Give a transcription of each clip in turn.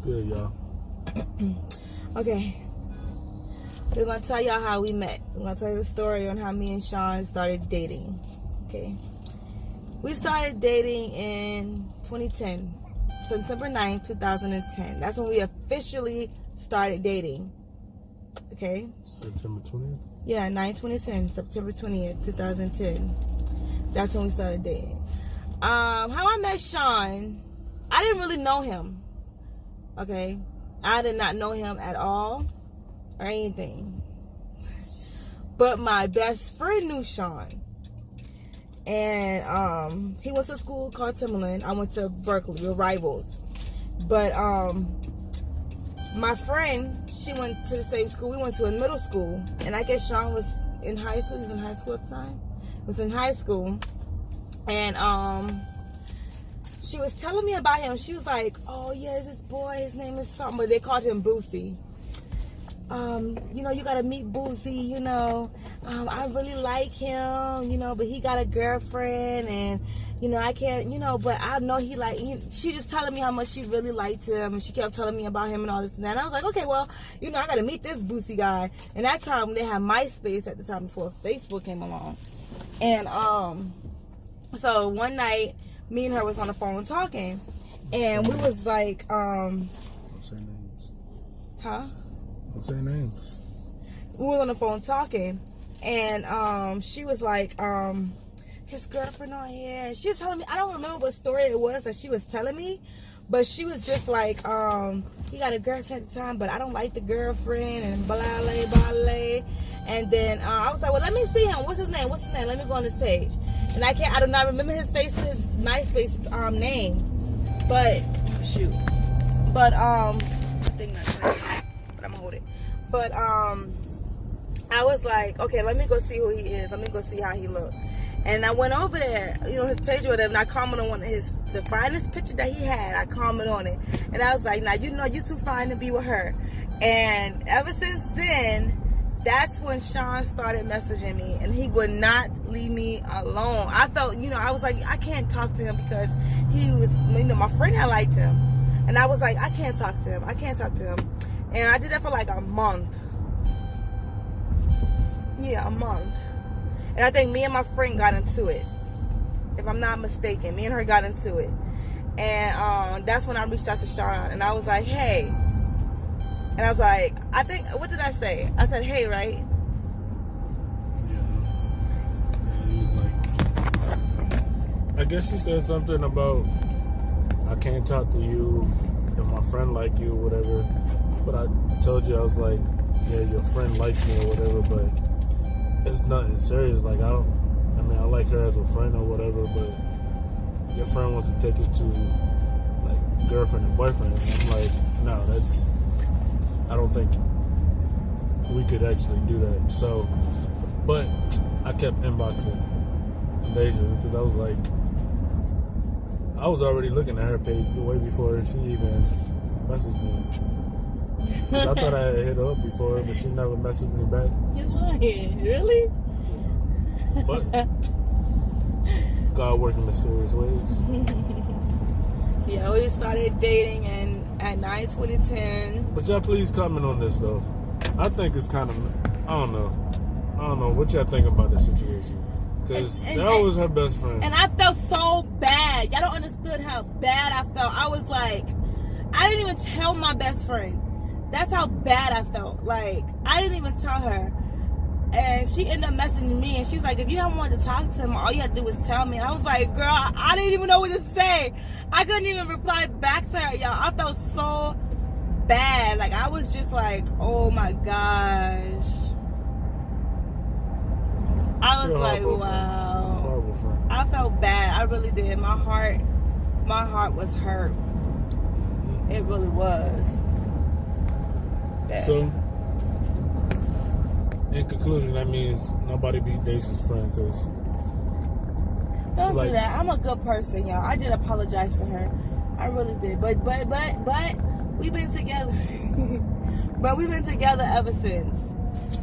good, y'all? Okay. We're going to tell y'all how we met. We're going to tell you the story on how me and Sean started dating. Okay. We started dating in 2010. September 9th, 2010. That's when we officially started dating. Okay? September 20th? Yeah, 9/2010, September 20th, 2010. That's when we started dating. How I met Sean, I didn't really know him. Okay? I did not know him at all or anything. But my best friend knew Sean. And he went to a school called Timberland. I went to Berkeley. We were rivals. But my friend, she went to the same school. We went to a middle school. And I guess Sean was in high school. He was in high school at the time. He was in high school. And she was telling me about him. She was like, oh, yeah, this boy, his name is something. But they called him Boosie. You gotta meet Boosie, I really like him, but he got a girlfriend and, I can't, but I know she just telling me how much she really liked him and she kept telling me about him and all this and that. And I was like, okay, well, I gotta meet this Boosie guy. And that time they had MySpace at the time before Facebook came along. And, so one night me and her was on the phone talking and we was like, What's her names? Huh? What's their names? We were on the phone talking, and she was like, his girlfriend on here. And she was telling me, I don't remember what story it was that she was telling me, but she was just like, he got a girlfriend at the time, but I don't like the girlfriend, and blah, blah, blah. And then I was like, well, let me see him. What's his name? Let me go on his page. And I do not remember his face, his MySpace name, but shoot. But I think that's right. But I'm gonna hold it. But I was like, okay, let me go see who he is. Let me go see how he looks. And I went over there, his page or whatever, and I commented on the finest picture that he had. I commented on it. And I was like, now, you too fine to be with her. And ever since then, that's when Sean started messaging me. And he would not leave me alone. I felt, I was like, I can't talk to him because he was, my friend had liked him. And I was like, I can't talk to him. And I did that for like a month. Yeah, a month. And I think me and my friend got into it. If I'm not mistaken. Me and her got into it. And that's when I reached out to Sean. And I was like, hey. And I was like, what did I say? I said, hey, right? Yeah, he was like, I guess he said something about, I can't talk to you if my friend like you or whatever. But I told you, I was like, yeah, your friend likes me or whatever, but it's nothing serious. Like, I like her as a friend or whatever, but your friend wants to take it to, like, girlfriend and boyfriend. And I'm like, no, I don't think we could actually do that. So, but I kept inboxing Deja because I was like, I was already looking at her page way before she even messaged me. I thought I had hit her up before, but she never messaged me back. You're lying. Really? But God worked in mysterious ways. Yeah, we started dating at 9/2010. But y'all please comment on this though. I think it's kind of, I don't know what y'all think about this situation. Because that was her best friend. And I felt so bad. Y'all don't understand how bad I felt. I was like, I didn't even tell my best friend. That's how bad I felt. Like, I didn't even tell her. And she ended up messaging me, and she was like, if you don't want to talk to him, all you had to do was tell me. And I was like, girl, I didn't even know what to say. I couldn't even reply back to her, y'all. I felt so bad. Like, I was just like, oh my gosh. I was like, wow. I felt bad. I really did. My heart was hurt. It really was. Bad. So, in conclusion, that means nobody be Deja's friend because don't do that. I'm a good person, y'all. I did apologize to her. I really did. But we've been together. But we've been together ever since.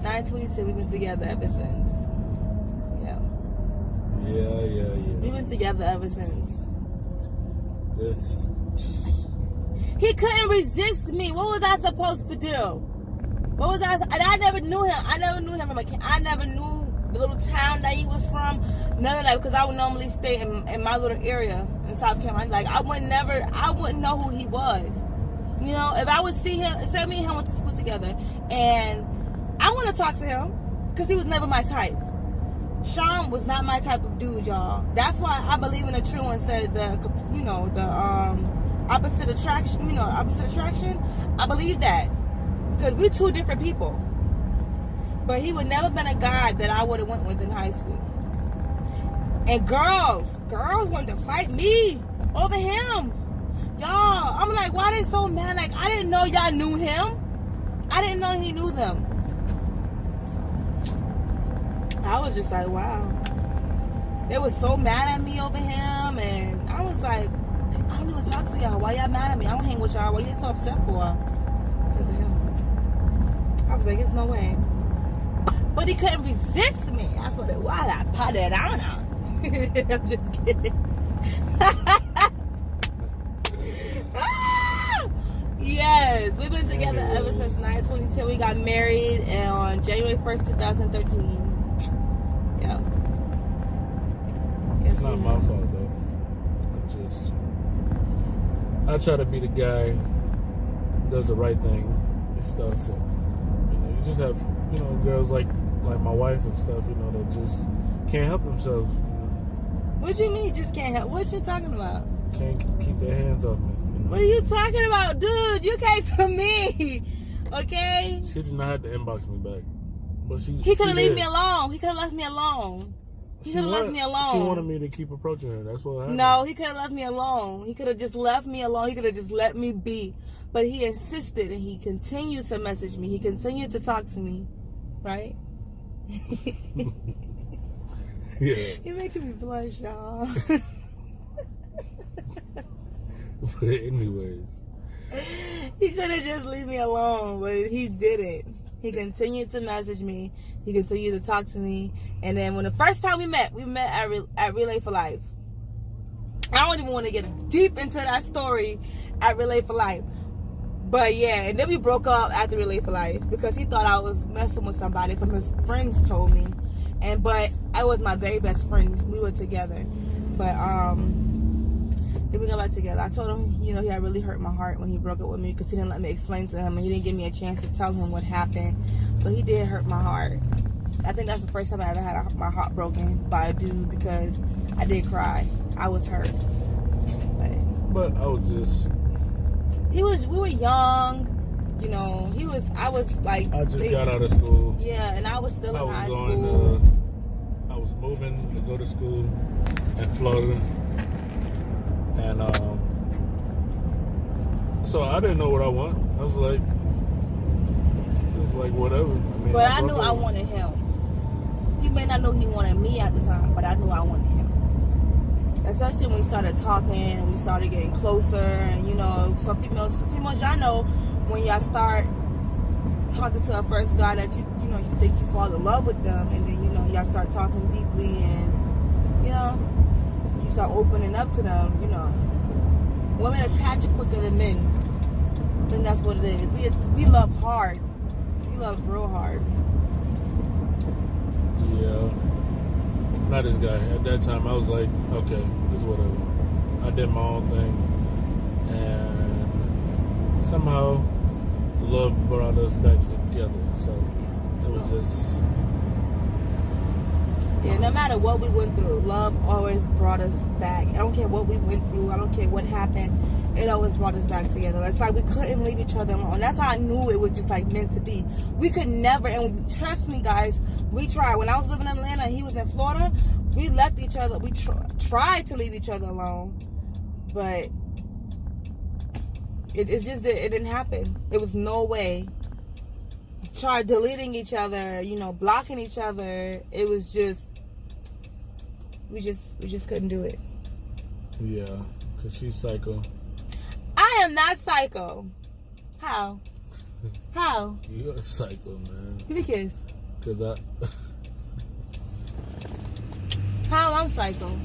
9/22. We've been together ever since. Yeah. We've been together ever since. This. He couldn't resist me. What was I supposed to do? What was I? And I never knew him. I never knew him from I never knew the little town that he was from. None of that, because I would normally stay in my little area in South Carolina. Like I wouldn't know who he was. You know, if I would see him, say me and him went to school together, and I want to talk to him because he was never my type. Sean was not my type of dude, y'all. That's why I believe in the true one said the opposite attraction. Opposite attraction. I believe that because we're two different people. But he would never been a guy that I would have went with in high school. And girls wanted to fight me over him. Y'all, I'm like, why they so mad? Like, I didn't know y'all knew him. I didn't know he knew them. I was just like, wow. They were so mad at me over him, and I was like, I don't even talk to y'all. Why y'all mad at me? I don't hang with y'all. Why you so upset for? Because of him. I was like, it's no way. But he couldn't resist me. That's what it was. I put it on him. I'm just kidding. Yes, we've been together ever since 2010. We got married on January 1st, 2013. Yeah. It's not my fault though. I try to be the guy who does the right thing and stuff. And, you just have, girls like my wife and stuff, that just can't help themselves. What you mean just can't help? What you talking about? Can't keep their hands off me. What are you talking about, dude? You came to me, okay? She did not have to inbox me back, but he could have left me alone. He could have left me alone. He could have left me alone. She wanted me to keep approaching her. That's what happened. No, he could have left me alone. He could have just left me alone. He could have just let me be. But he insisted, and he continued to message me. He continued to talk to me, right? Yeah. You're making me blush, y'all. But anyways, he could have just leave me alone, but he didn't. He continued to message me. He continued to talk to me. And then when the first time we met at Relay for Life. I don't even want to get deep into that story at Relay for Life. But yeah, and then we broke up after Relay for Life because he thought I was messing with somebody from his friends told me. But I was my very best friend. We were together. But then we got back together. I told him, he had really hurt my heart when he broke up with me because he didn't let me explain to him and he didn't give me a chance to tell him what happened. So he did hurt my heart. I think that's the first time I ever had my heart broken by a dude because I did cry. I was hurt. But I was just... we were young. I was like... I just got out of school. Yeah, and I was still in high school. I was moving to go to school in Florida. And so I didn't know what I want. I was like, whatever. But I knew I wanted him. He may not know he wanted me at the time, but I knew I wanted him. Especially when we started talking and we started getting closer. And some females, y'all know when y'all start talking to a first guy that you think you fall in love with them, and then y'all start talking deeply, and you start opening up to them. Women attach quicker than men. I think that's what it is. We love hard. We love real hard. Yeah. Not this guy. At that time, I was like, okay, it's whatever. I did my own thing. And somehow, love brought us back together. So, it was just... Yeah, no matter what we went through, love always brought us back. I don't care what we went through. I don't care what happened. It always brought us back together. It's like we couldn't leave each other alone. That's how I knew it was just like meant to be. We could never, and trust me, guys, we tried. When I was living in Atlanta and he was in Florida, we left each other. We tried to leave each other alone, but it didn't happen. There was no way. Tried deleting each other, blocking each other. It was just. We just couldn't do it. Yeah, because she's psycho. I am not psycho. How? How? You're a psycho, man. Give me a kiss. Because How I'm psycho?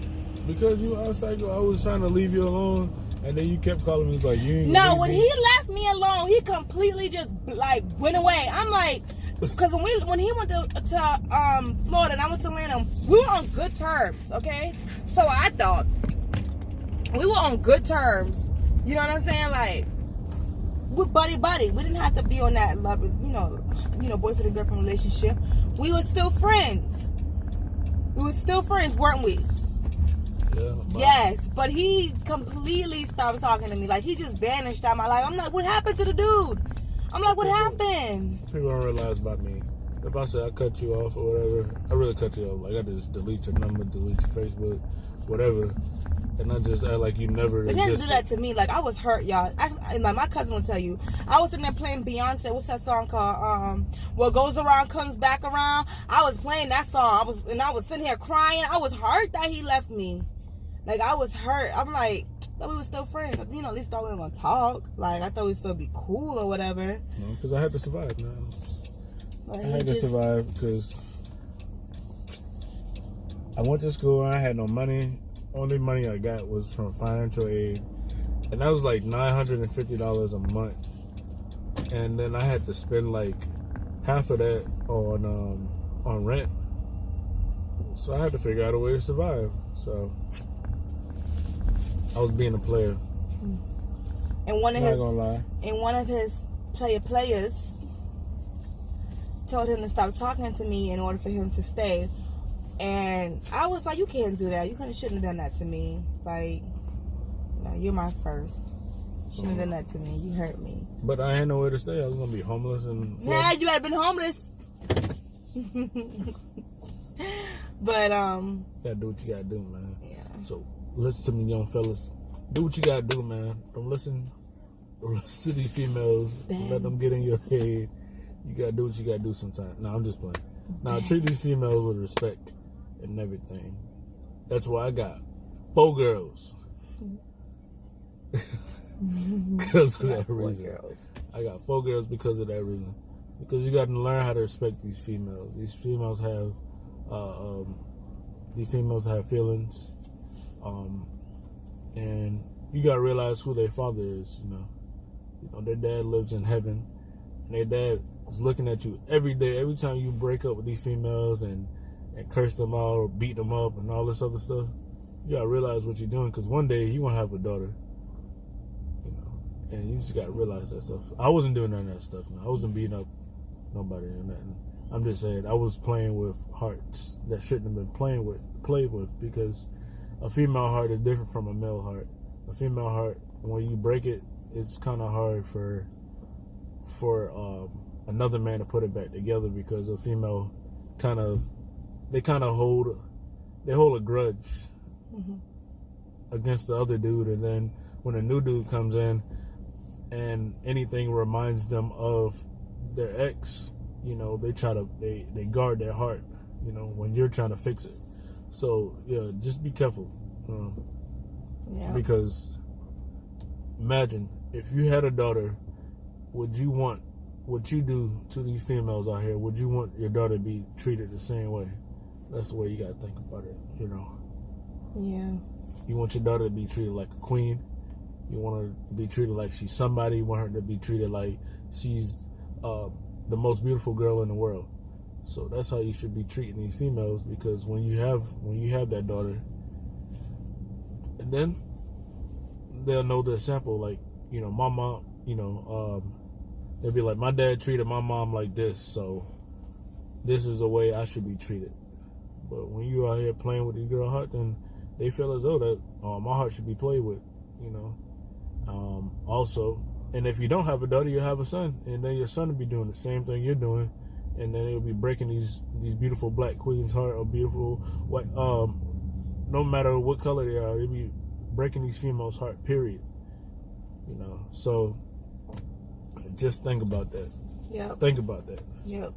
Because you are psycho. I was trying to leave you alone And then you kept calling me like you ain't No, leave when me. he left me alone, he completely just like went away. I'm like, because when he went to Florida and I went to Atlanta, we were on good terms, okay? So I thought we were on good terms. You know what I'm saying? Like, we're buddy. We didn't have to be on that love, boyfriend and girlfriend relationship. We were still friends. We were still friends, weren't we? Yeah. Yes, but he completely stopped talking to me. Like, he just vanished out of my life. I'm like, what happened to the dude? I'm like, what happened? People don't realize about me. If I say I cut you off or whatever, I really cut you off. Like, I just delete your number, delete your Facebook, whatever. And I just act like you never But he didn't do existed. that to me. Like, I was hurt, y'all. Like, my cousin will tell you. I was in there playing Beyonce. What's that song called? What Goes Around Comes Back Around. I was playing that song. I was sitting here crying. I was hurt that he left me. Like, I was hurt. I'm like, thought we were still friends. At least thought we were going to talk. Like, I thought we'd still be cool or whatever. No, because I had to survive now. But I had to survive because I went to school and I had no money. Only money I got was from financial aid. And that was like $950 a month. And then I had to spend like half of that on rent. So I had to figure out a way to survive. So I was being a player. And one I'm not gonna lie. one of his players told him to stop talking to me in order for him to stay. And I was like, you can't do that. You shouldn't have done that to me. Like, you're my first. You shouldn't have done that to me. You hurt me. But I had nowhere to stay. I was gonna be homeless and Yeah, you had been homeless. But you gotta do what you gotta do, man. yeah. So listen to me, young fellas. Do what you gotta do, man. Don't listen to these females. Don't let them get in your head. You gotta do what you gotta do sometimes. No, I'm just playing. Now treat these females with respect and everything. That's why I got 4 girls. Because of that reason. I got 4 girls because of that reason. Because you got to learn how to respect these females. These females have feelings, and you got to realize who their father is. Their dad lives in heaven, and their dad is looking at you every day. Every time you break up with these females and curse them out or beat them up and all this other stuff, you got to realize what you're doing. Because one day you want to have a daughter. And you just got to realize that stuff. I wasn't doing none of that stuff. I wasn't beating up nobody or nothing. I'm just saying I was playing with hearts that shouldn't have been played with, because a female heart is different from a male heart. A female heart, when you break it, it's kind of hard for another man to put it back together, because a female hold a grudge against the other dude, and then when a new dude comes in and anything reminds them of their ex, they guard their heart, when you're trying to fix it. So yeah, just be careful. Because imagine if you had a daughter, would you want what you do to these females out here? Would you want your daughter to be treated the same way? That's the way you gotta think about it. Yeah. You want your daughter to be treated like a queen. You want her to be treated like she's somebody. You want her to be treated like she's the most beautiful girl in the world. So that's how you should be treating these females, because when you have that daughter, and then they'll know the example. Like, my mom, they'll be like, my dad treated my mom like this, so this is the way I should be treated. But when you out here playing with these girl heart, then they feel as though that my heart should be played with, Also, and if you don't have a daughter, you have a son, and then your son will be doing the same thing you're doing, and then it'll be breaking these beautiful black queens' heart, or beautiful white, no matter what color they are, they'll be breaking these females' heart. Period. So just think about that. Yep. Think about that. Yep.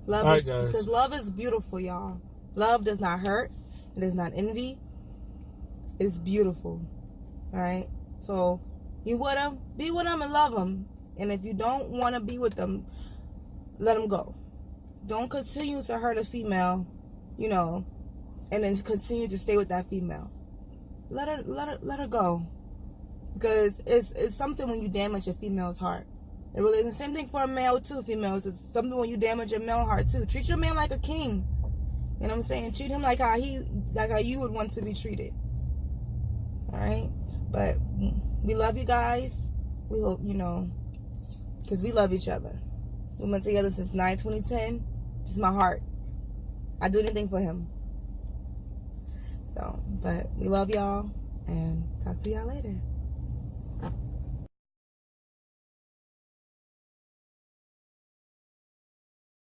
Love all right, guys. Because love is beautiful, y'all. Love does not hurt. It does not envy. It's beautiful. All right. So you with them, be with them and love them. And if you don't want to be with them, let them go. Don't continue to hurt a female, and then continue to stay with that female. Let her go. because it's something when you damage a female's heart. It really is the same thing for a male too. Females, it's something when you damage a male heart too. Treat your man like a king. You know what I'm saying? Treat him like how you would want to be treated. All right, but we love you guys. We hope because we love each other. We've been together since 9/20/10. This is my heart. I do anything for him. So, but we love y'all and talk to y'all later.